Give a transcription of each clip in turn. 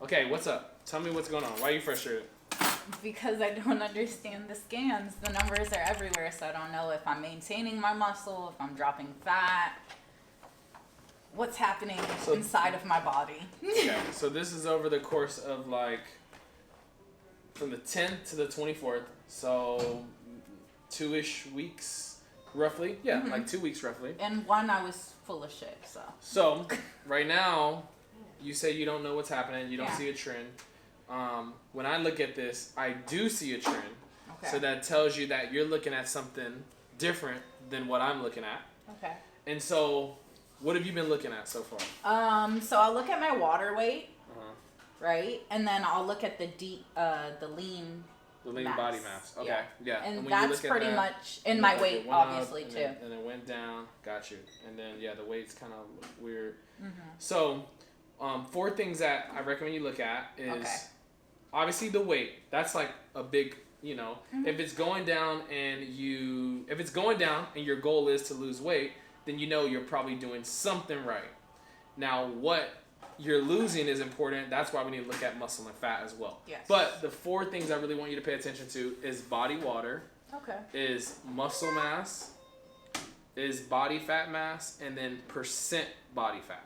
Okay, what's up? Tell me what's going on. Why are you frustrated? Because I don't understand the scans. The numbers are everywhere, so I don't know if I'm maintaining my muscle, if I'm dropping fat. What's happening inside of my body? Okay, so this is over the course of like from the 10th to the 24th, so 2-ish weeks roughly. Yeah, like 2 weeks roughly. And one, I was full of shit, so. So right now, you say you don't know what's happening, you don't see a trend. When I look at this, I do see a trend. Okay. So that tells you that you're looking at something different than what I'm looking at. Okay. And so, what have you been looking at so far? So I'll look at my water weight, right? And then I'll look at the lean. The lean mass. Body mass. Okay. Yeah. And that's pretty much in my weight, obviously, too. And it went down. Got you. And then, the weight's kind of weird. So, 4 things that I recommend you look at is obviously the weight. That's like a big, if it's going down and your goal is to lose weight, then you're probably doing something right. Now, what you're losing is important. That's why we need to look at muscle and fat as well. Yes. But the 4 things I really want you to pay attention to is body water, is muscle mass, is body fat mass, and then percent body fat.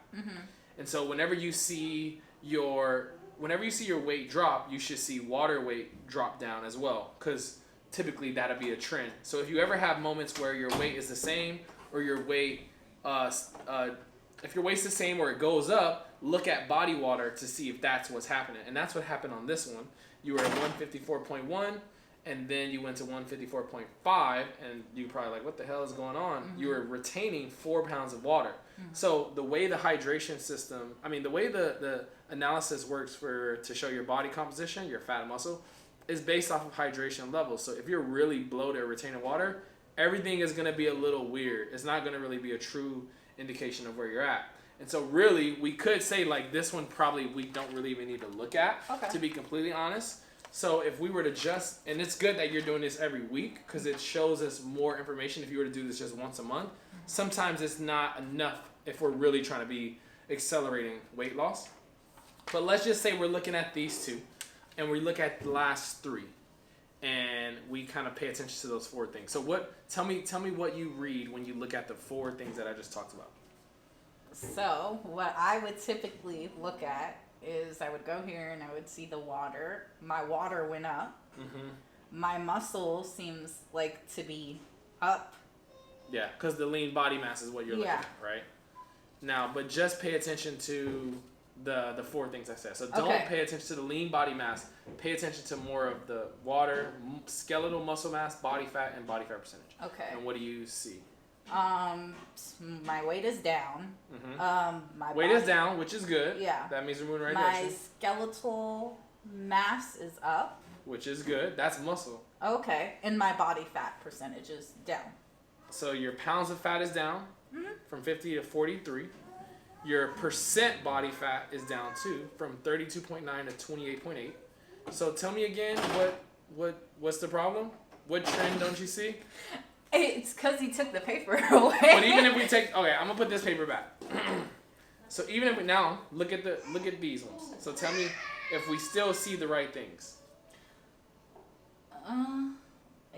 And so whenever you see your weight drop, you should see water weight drop down as well, because typically that'll be a trend. So if you ever have moments where your weight is the same or your weight, if your weight's the same or it goes up, look at body water to see if that's what's happening. And that's what happened on this one. You were at 154.1, and then you went to 154.5, and you're probably like, what the hell is going on? You were retaining 4 pounds of water. So the way the hydration system, the way the analysis works to show your body composition, your fat and muscle, is based off of hydration levels. So if you're really bloated or retaining water, everything is going to be a little weird. It's not going to really be a true indication of where you're at. And so really, we could say like this one probably we don't really even need to look at, to be completely honest. So if we were to and it's good that you're doing this every week because it shows us more information. If you were to do this just once a month, sometimes it's not enough if we're really trying to be accelerating weight loss. But let's just say we're looking at these 2 and we look at the last 3 and we kind of pay attention to those 4 things. So tell me what you read when you look at the 4 things that I just talked about. So what I would typically look at is I would go here and I would see the water. My water went up. My muscle seems like to be up. Yeah, because the lean body mass is what you're looking at, right? Now, but just pay attention to the 4 things I said. So don't pay attention to the lean body mass. Pay attention to more of the water, skeletal muscle mass, body fat, and body fat percentage. Okay. And what do you see? My weight is down. My weight is down, which is good. Yeah. That means we're moving right direction. My skeletal mass is up. Which is good. That's muscle. Okay. And my body fat percentage is down. So your pounds of fat is down from 50 to 43. Your percent body fat is down too, from 32.9 to 28.8. So tell me again, what's the problem? What trend don't you see? It's because he took the paper away. But even if we take, I'm gonna put this paper back. So even if we now look at these ones. So tell me if we still see the right things.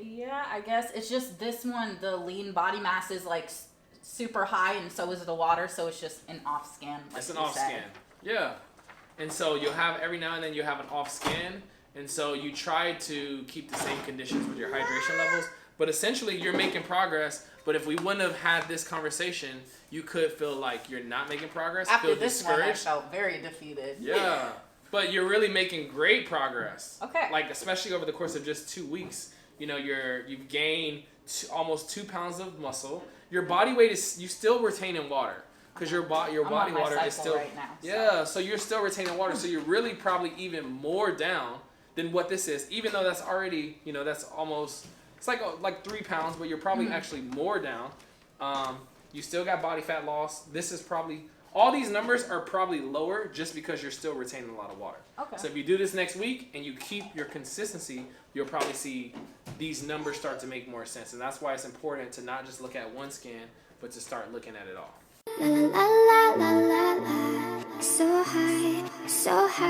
Yeah, I guess it's just this one. The lean body mass is like super high, and so is the water. So it's just an off scan. Like it's an off scan. Yeah, and so you'll have every now and then you have an off scan, and so you try to keep the same conditions with your hydration levels. But essentially, you're making progress. But if we wouldn't have had this conversation, you could feel like you're not making progress. After this one, I felt very defeated. Yeah. But you're really making great progress. Okay. Like, especially over the course of just 2 weeks. You've gained almost 2 pounds of muscle. Your body weight is, you still retaining water. Because your body water is still. Right now, Yeah, so you're still retaining water. So you're really probably even more down than what this is. Even though that's already, that's almost. It's like 3 pounds, but you're probably actually more down. You still got body fat loss. This is probably, all these numbers are probably lower just because you're still retaining a lot of water. Okay. So if you do this next week and you keep your consistency, you'll probably see these numbers start to make more sense. And that's why it's important to not just look at one scan, but to start looking at it all. La la la la la la, so high, so high.